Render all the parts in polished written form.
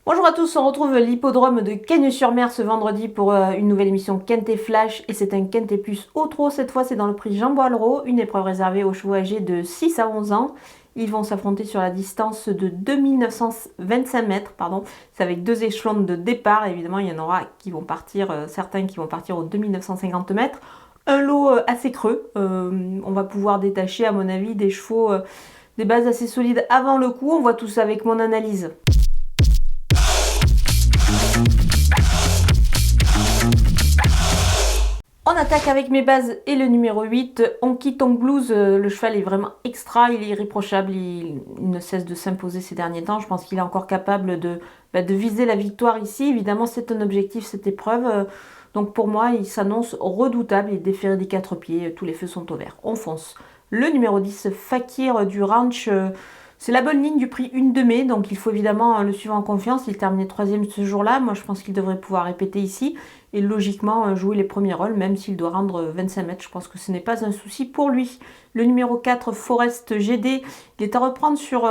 Bonjour à tous, on retrouve l'hippodrome de Cagnes-sur-Mer ce vendredi pour une nouvelle émission Quintet Flash et c'est un Quintet Plus au trot. Cette fois c'est dans le prix Jean Boileau, une épreuve réservée aux chevaux âgés de 6 à 11 ans. Ils vont s'affronter sur la distance de 2925 mètres, pardon. C'est avec deux échelons de départ. Évidemment, il y en aura qui vont partir, certains qui vont partir aux 2950 mètres. Un lot assez creux. On va pouvoir détacher, à mon avis, des chevaux, des bases assez solides avant le coup. On voit tout ça avec mon analyse. On attaque avec mes bases et le numéro 8, Honky Tonk Blues. Le cheval est vraiment extra, il est irréprochable, il ne cesse de s'imposer ces derniers temps. Je pense qu'il est encore capable de viser la victoire ici. Évidemment, c'est un objectif, cette épreuve. Donc pour moi, il s'annonce redoutable, il est déféré des quatre pieds, tous les feux sont au vert. On fonce. Le numéro 10, Fakir du Ranch. C'est la bonne ligne du prix 1 de mai, donc il faut évidemment le suivre en confiance. Il terminait 3e ce jour-là. Moi, je pense qu'il devrait pouvoir répéter ici et logiquement jouer les premiers rôles, même s'il doit rendre 25 mètres. Je pense que ce n'est pas un souci pour lui. Le numéro 4, Forest GD, il est à reprendre sur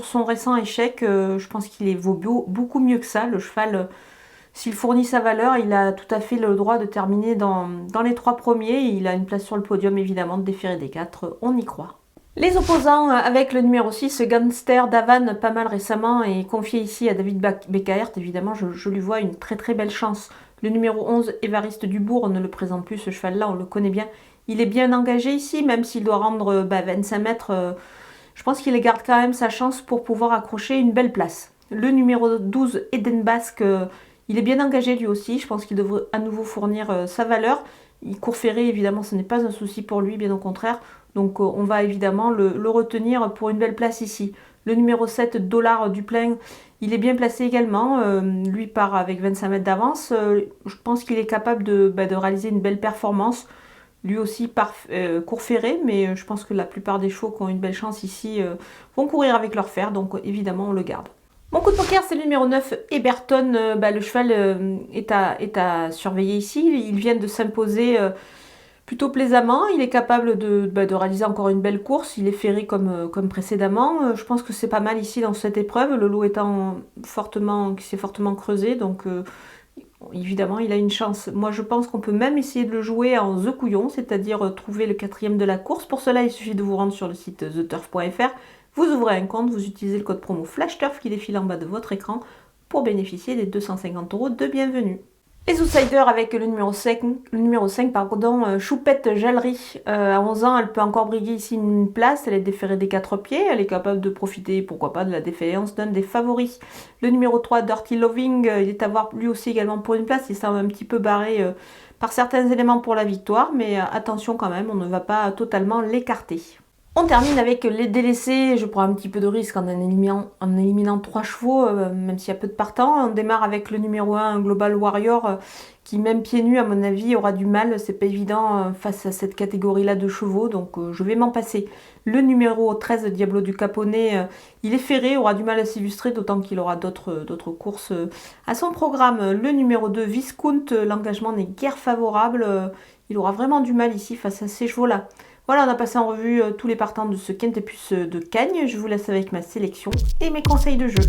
son récent échec. Je pense qu'il vaut beaucoup mieux que ça. Le cheval, s'il fournit sa valeur, il a tout à fait le droit de terminer dans les 3 premiers. Il a une place sur le podium, évidemment, de déférer des 4. On y croit. Les opposants avec le numéro 6, Gangster d'Avan, pas mal récemment, et confié ici à David Beckaert. Évidemment, je lui vois une très très belle chance. Le numéro 11, Évariste Dubourg, on ne le présente plus, ce cheval-là, on le connaît bien. Il est bien engagé ici, même s'il doit rendre 25 mètres. Je pense qu'il garde quand même sa chance pour pouvoir accrocher une belle place. Le numéro 12, Eden Basque, il est bien engagé lui aussi. Je pense qu'il devrait à nouveau fournir sa valeur. Il court ferré, évidemment, ce n'est pas un souci pour lui, bien au contraire. Donc on va évidemment le retenir pour une belle place ici. Le numéro 7, Dollar du Plein, il est bien placé également. Lui part avec 25 mètres d'avance. Je pense qu'il est capable de réaliser une belle performance. Lui aussi court ferré, mais je pense que la plupart des chevaux qui ont une belle chance ici vont courir avec leur fer. Donc évidemment, on le garde. Mon coup de poker, c'est le numéro 9, Eberton. Le cheval est à surveiller ici. Il vient de s'imposer plutôt plaisamment. Il est capable de réaliser encore une belle course. Il est ferré comme précédemment. Je pense que c'est pas mal ici dans cette épreuve. Le lot étant qui s'est fortement creusé. Donc évidemment, il a une chance. Moi, je pense qu'on peut même essayer de le jouer en The Couillon, c'est-à-dire trouver le 4e de la course. Pour cela, il suffit de vous rendre sur le site theturf.fr. Vous ouvrez un compte, vous utilisez le code promo FlashTurf qui défile en bas de votre écran pour bénéficier des 250 € de bienvenue. Les outsiders avec le numéro 5, Choupette Jallery. À 11 ans, elle peut encore briguer ici une place. Elle est déférée des 4 pieds. Elle est capable de profiter, pourquoi pas, de la défaillance d'un des favoris. Le numéro 3, Dirty Loving, il est à voir lui aussi également pour une place. Il semble un petit peu barré par certains éléments pour la victoire. Mais attention quand même, on ne va pas totalement l'écarter. On termine avec les délaissés. Je prends un petit peu de risque en éliminant 3 chevaux, même s'il y a peu de partants. On démarre avec le numéro 1, Global Warrior, qui même pieds nus, à mon avis, aura du mal. C'est pas évident face à cette catégorie-là de chevaux, donc je vais m'en passer. Le numéro 13, Diablo du Caponnet, il est ferré, aura du mal à s'illustrer, d'autant qu'il aura d'autres courses à son programme. Le numéro 2, Viscount, l'engagement n'est guère favorable. Il aura vraiment du mal ici face à ces chevaux-là. Voilà, on a passé en revue tous les partants de ce Quintet Plus de Cagnes. Je vous laisse avec ma sélection et mes conseils de jeu.